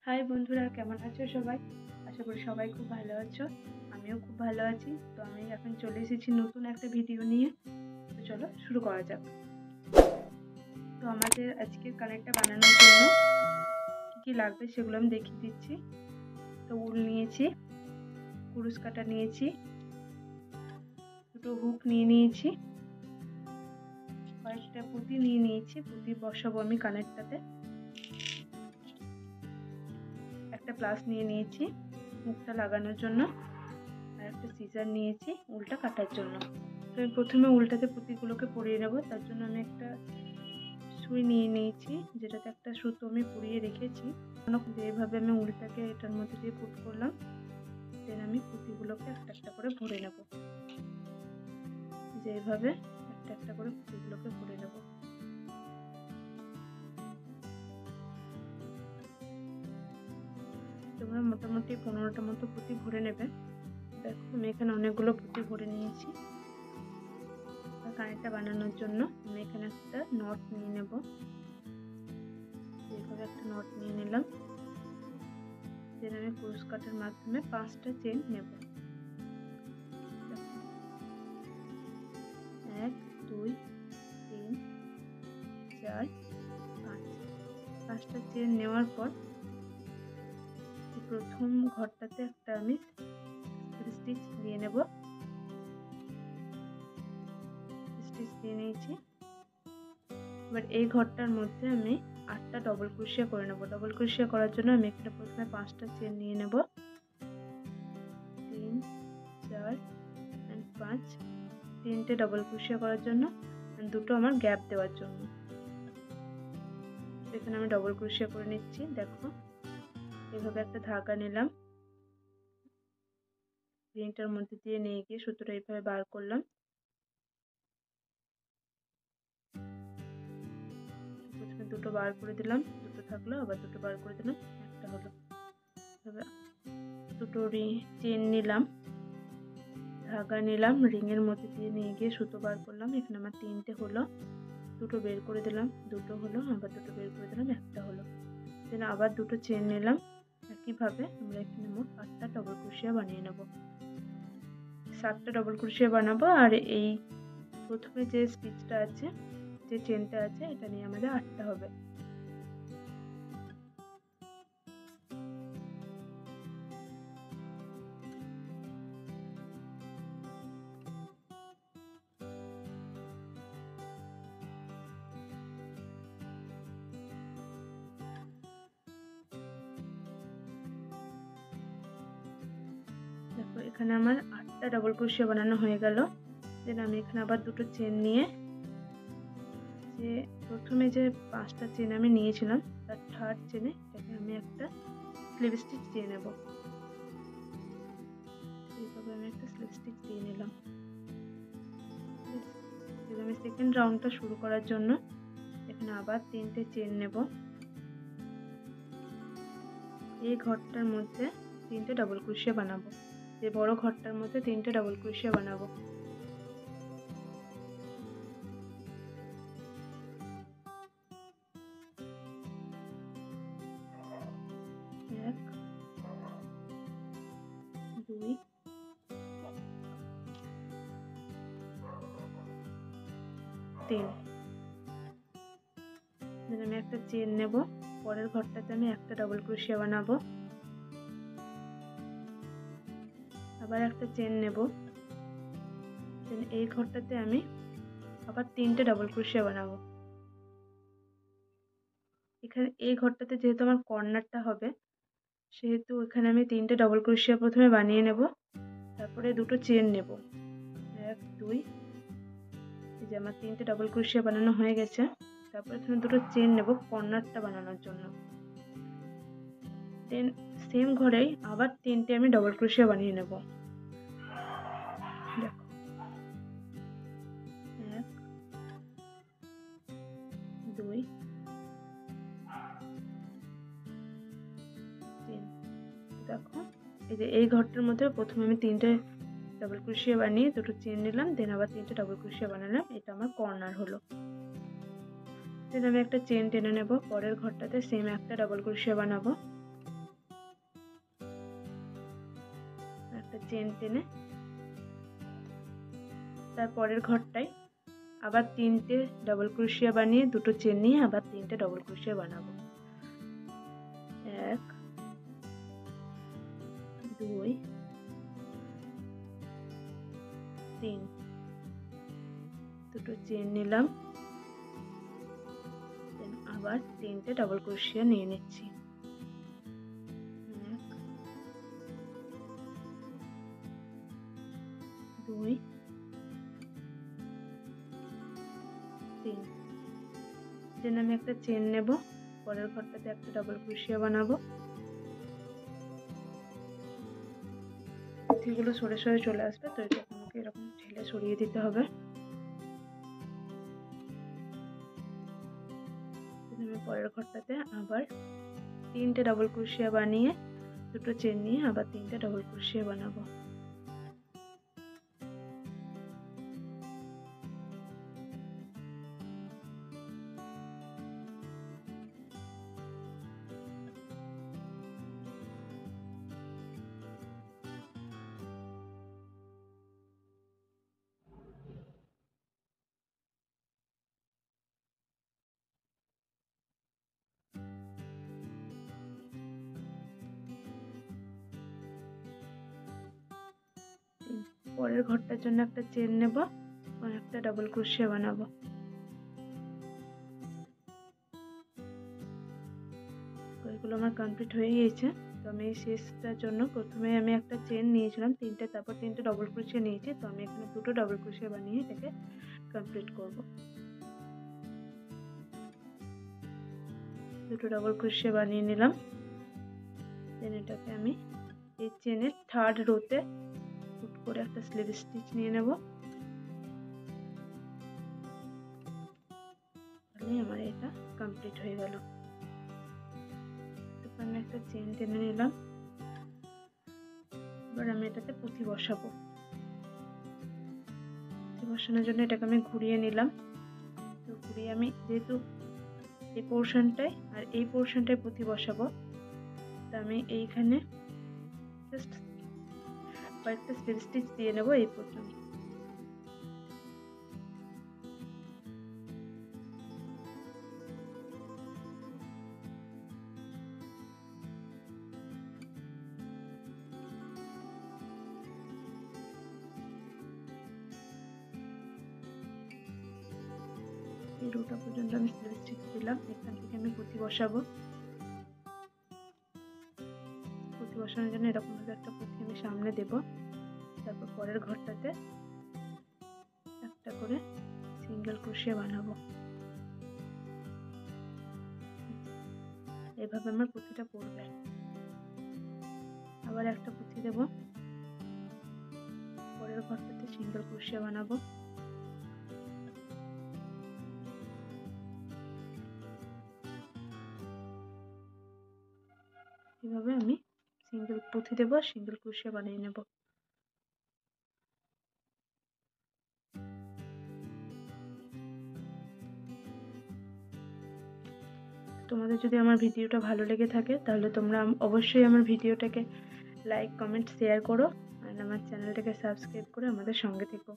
High বন্ধুরা, কেমন আছো সবাই? আশা করি সবাই খুব ভালো আছো। আমিও খুব ভালো আছি। তো আমি এখন চলে এসেছি নতুন একটা ভিডিও নিয়ে। তো চলো শুরু করা যাক। তো আমাদের আজকের কানেরটা বানানোর জন্য কি কি লাগবে সেগুলো আমি দেখিয়ে দিচ্ছি। তো উল নিয়েছি, কুরুশ কাটা নিয়েছি, দুটো হুক নিয়ে নিয়েছি, কয়েকটা পুঁতি নিয়ে নিয়েছি, পুঁতি বসাবো আমি কানেরটাতে। একটা প্লাস নিয়ে নিয়েছি মুখটা লাগানোর জন্য, আর একটা সিজার নিয়েছি উলটা কাটার জন্য। তো আমি প্রথমে উলটাতে পুঁতিগুলোকে পরিয়ে নেব। তার জন্য আমি একটা সুই নিয়ে নিয়েছি, যেটাতে একটা সুতো আমি পরিয়ে রেখেছি। এইভাবে আমি উলটাকে এটার মধ্যে দিয়ে পুট করলাম। দেন আমি পুঁতিগুলোকে একটা একটা করে ভরে নেব। যেভাবে একটা একটা করে পুঁতিগুলোকে ভরে নেব। তোমরা মোটামুটি 15টা মতো পুঁতি ভরে নেবে। দেখো আমি এখানে অনেকগুলো পুঁতি ভরে নিয়েছি। কানেরটা বানানোর জন্য আমি এখানে একটা নট নিয়ে নেব। এইভাবে একটা নট নিয়ে নিলাম। দেন আমি কুরুশ কাটার মাধ্যমে 5টা চেন নেব। 1 2 3 4 5। 5টা চেন নেওয়ার পর প্রথম ঘরটাতে একটা আমি স্টিচ দিয়ে নেব। স্টিচ দিয়ে নিয়েছি। এবার এই ঘরটার মধ্যে আমি 8টা ডবল ক্রোশিয়া করে নেব। ডবল ক্রোশিয়া করার জন্য আমি এখানে প্রথমে 5টা চেন নিয়ে নেব। 3 4 and 5। 3টে ডবল ক্রোশিয়া করার জন্য, দুটো আমার গ্যাপ দেওয়ার জন্য। এখানে আমি ডবল ক্রোশিয়া করে নিচ্ছি। দেখো এইভাবে একটা ধাগা নিলাম, রিংটার মধ্যে দিয়ে নিয়ে গিয়ে সুতোটা এইভাবে বার করলাম। প্রথমে দুটো বার করে দিলাম, দুটো থাকলো, আবার দুটো বার করে দিলাম, একটা হলো। দুটো চেন নিলাম, ধাগা নিলাম, রিংয়ের মধ্যে দিয়ে নিয়ে গিয়ে সুতো বার করলাম। এখানে আমার 3টে হলো। দুটো বের করে দিলাম, দুটো হলো, আবার দুটো বের করে দিলাম, একটা হলো। দেন আবার দুটো চেন নিলাম। একইভাবে আমরা এখানে মোট 8টা ডবল ক্রোশিয়া বানিয়ে নেব। 7টা ডবল ক্রোশিয়া বানাবো। আর এই প্রথমে যে স্টিচটা আছে, যে চেনটা আছে, এটা নিয়ে আমাদের 8টা হবে। দেখো এখানে আমার 8টা ডবল ক্রোশিয়া বানানো হয়ে গেল। দেন আমি এখানে আবার দুটো চেন নিয়ে, যে প্রথমে যে 5টা চেন আমি নিয়েছিলাম তার থার্ড চেনে এটাকে আমি একটা স্লিপ স্টিচ দিয়ে নেব। এইভাবে আমি একটা স্লিপ স্টিচ দিয়ে নিলাম। আমি সেকেন্ড রাউন্ডটা শুরু করার জন্য এখানে আবার 3টে চেন নেব। এই ঘরটার মধ্যে 3টে ডবল ক্রোশিয়া বানাবো। যে বড় ঘরটার মধ্যে 3টে ডবল ক্রোশিয়া বানাবো। এক, দুই, তিন। আমি একটা চেন নেব। পরের ঘরটাতে আমি একটা ডবল ক্রোশিয়া বানাবো। আবার একটা চেন নেব। দেন এই ঘরটাতে আমি আবার 3টে ডবল ক্রোশিয়া বানাবো। এখানে এই ঘরটাতে যেহেতু আমার কর্নারটা হবে, সেহেতু এখানে আমি 3টে ডবল ক্রোশিয়া প্রথমে বানিয়ে নেব। তারপরে দুটো চেন নেব। 1 2। এই যে আমার 3টে ডবল ক্রোশিয়া বানানো হয়ে গেছে। তারপরে এখানে দুটো চেন নেব কর্নারটা বানানোর জন্য। দেন সেম ঘরেই আবার 3টে আমি ডবল ক্রোশিয়া বানিয়ে নেব। দেখো 1 2 3। দেখো এই যে এই ঘরটার মধ্যে প্রথমে আমি 3টে ডবল ক্রোশিয়া বানিয়ে দুটো চেন নিলাম। দেন আবার 3টে ডবল ক্রোশিয়া বানালাম। এটা আমার কর্নার হলো। দেন আমি একটা চেন টেনে নেব। পরের ঘরটাতে সেম একটা ডবল ক্রোশিয়া বানাবো। একটা চেন টেনে তারপরের ঘরটায় আবার 3টে ডাবল ক্রোশিয়া বানিয়ে 2টো চেন নিয়ে আবার 3টে ডাবল ক্রোশিয়া বানাবো। 1 2 3 2টো চেন নিলাম, দেন আবার 3টে ডাবল ক্রোশিয়া নিয়ে নিচ্ছি। 1 2 3। দেন আমি একটা চেন নেব, পরের ঘরটাতে একটা ডাবল ক্রোশিয়া বানাবো। পুঁথিগুলো সরে সরে চলে আসবে, তো এটা আমাকে এরকম ঠেলে সরিয়ে দিতে হবে। আমি পরের ঘরটাতে আবার 3টে ডাবল ক্রোশিয়া বানিয়ে 2টো চেন নিয়ে আবার 3টে ডাবল ক্রোশিয়া বানাবো। পরের ঘরটার জন্য একটা চেন নেব আর একটা ডাবল ক্রোশিয়া বানাবো। এগুলো আমার কমপ্লিট হয়ে গিয়েছে। তো আমি এই শেষটার জন্য প্রথমে আমি একটা চেন নিয়েছিলাম 3টে, তারপর 3টে ডাবল ক্রোশিয়া নিয়েছি। তো আমি এখানে 2টো ডাবল ক্রোশিয়া বানিয়ে এটাকে কমপ্লিট করব। 2টো ডাবল ক্রোশিয়া বানিয়ে নিলাম। দেন এটাকে আমি এই চেনের 3rd রোতে ফুট করে একটা স্লিপ স্টিচ নিয়ে নেব। তাহলে আমার এটা কমপ্লিট হয়ে গেল। তারপর আমি একটা চেন টেনে নিলাম। এবার আমি এটাতে পুঁথি বসাবো। পুঁথি বসানোর জন্য এটাকে আমি ঘুরিয়ে নিলাম। তো ঘুরিয়ে আমি যেহেতু এই পোর্শনটায় আর এই পোর্শনটায় পুঁথি বসাবো, তো আমি এইখানে জাস্ট কয়েকটা স্লিপ স্টিচ দিয়ে নেব এই পর্যন্ত। এই রোটা পর্যন্ত আমি স্লিপ স্টিচ দিলাম। এখান থেকে আমি পুঁথি বসাবো। পুঁথি বসানোর জন্য এরকম ভাবে একটা পুঁথি আমি সামনে দেব। তারপর পরের ঘরটাতে একটা করে সিঙ্গেল ক্রোশিয়া বানাবো। এভাবে আমার পুঁথিটা পড়বে। আবার একটা পুঁথি দেব, পরের ঘরটাতে সিঙ্গেল ক্রোশিয়া বানাবো। এভাবে আমি সিঙ্গেল পুঁথি দেব, সিঙ্গেল ক্রোশিয়া বানিয়ে নেব। তোমাদের যদি আমার ভিডিওটা ভালো লেগে থাকে তাহলে তোমরা অবশ্যই আমার ভিডিওটাকে লাইক, কমেন্ট, শেয়ার করো আর আমার চ্যানেলটাকে সাবস্ক্রাইব করে আমাদের সঙ্গে থেকো।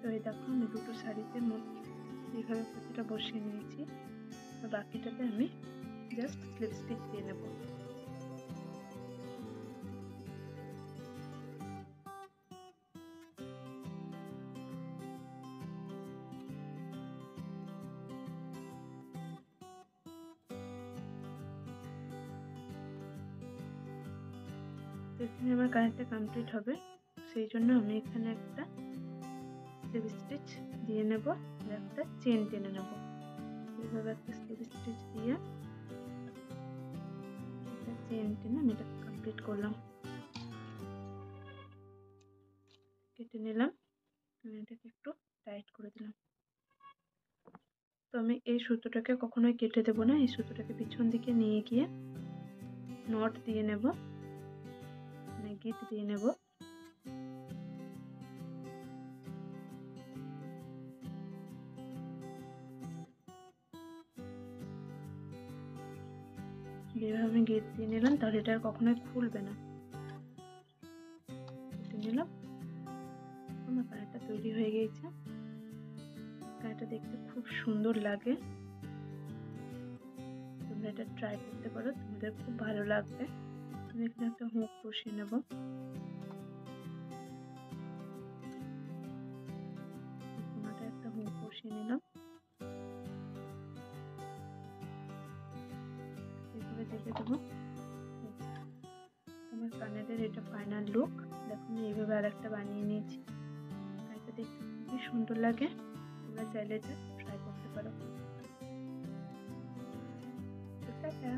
তো এই দেখো আমি 2টো শাড়িতে এইভাবে পুঁথিটা বসিয়ে নিয়েছি। বাকিটাতে আমি জাস্ট স্লিপ স্টিচ দিয়ে নেব। এখানে আমার কানেরটা কমপ্লিট হবে, সেই জন্য আমি এখানে একটা স্লিপ স্টিচ দিয়ে নেব, একটা চেন টেনে নেব। এইভাবে একটা স্লিপ স্টিচ দিয়ে চেন টেনে আমি এটা কমপ্লিট করলাম। কেটে নিলাম, আমি এটাকে একটু টাইট করে দিলাম। তো আমি এই সুতোটাকে কখনোই কেটে দেবো না, এই সুতোটাকে পিছন দিকে নিয়ে গিয়ে নট দিয়ে নেব, মানে গিট দিয়ে নেব। যেভাবে আমি গিট দিয়ে নিলাম, তাহলে এটা আর কখনোই খুলবে না। কেটে নিলাম, আমার কানেরটা তৈরি হয়ে গিয়েছে। কানেরটা দেখতে খুব সুন্দর লাগে, তোমরা এটা ট্রাই করতে পারো, তোমাদের খুব ভালো লাগবে। আমি এখানে একটা হুক বসিয়ে নেব। কোনাটা একটা হুক বসিয়ে নিলাম, এভাবে দেখে দেবো। তোমার কানেরের এটা ফাইনাল লুক। দেখো আমি এইভাবে আরেকটা বানিয়ে নিয়েছি, এটা দেখতে খুবই সুন্দর লাগে। তোমরা চাইলে এটা ট্রাই করতে পারো। টাটা।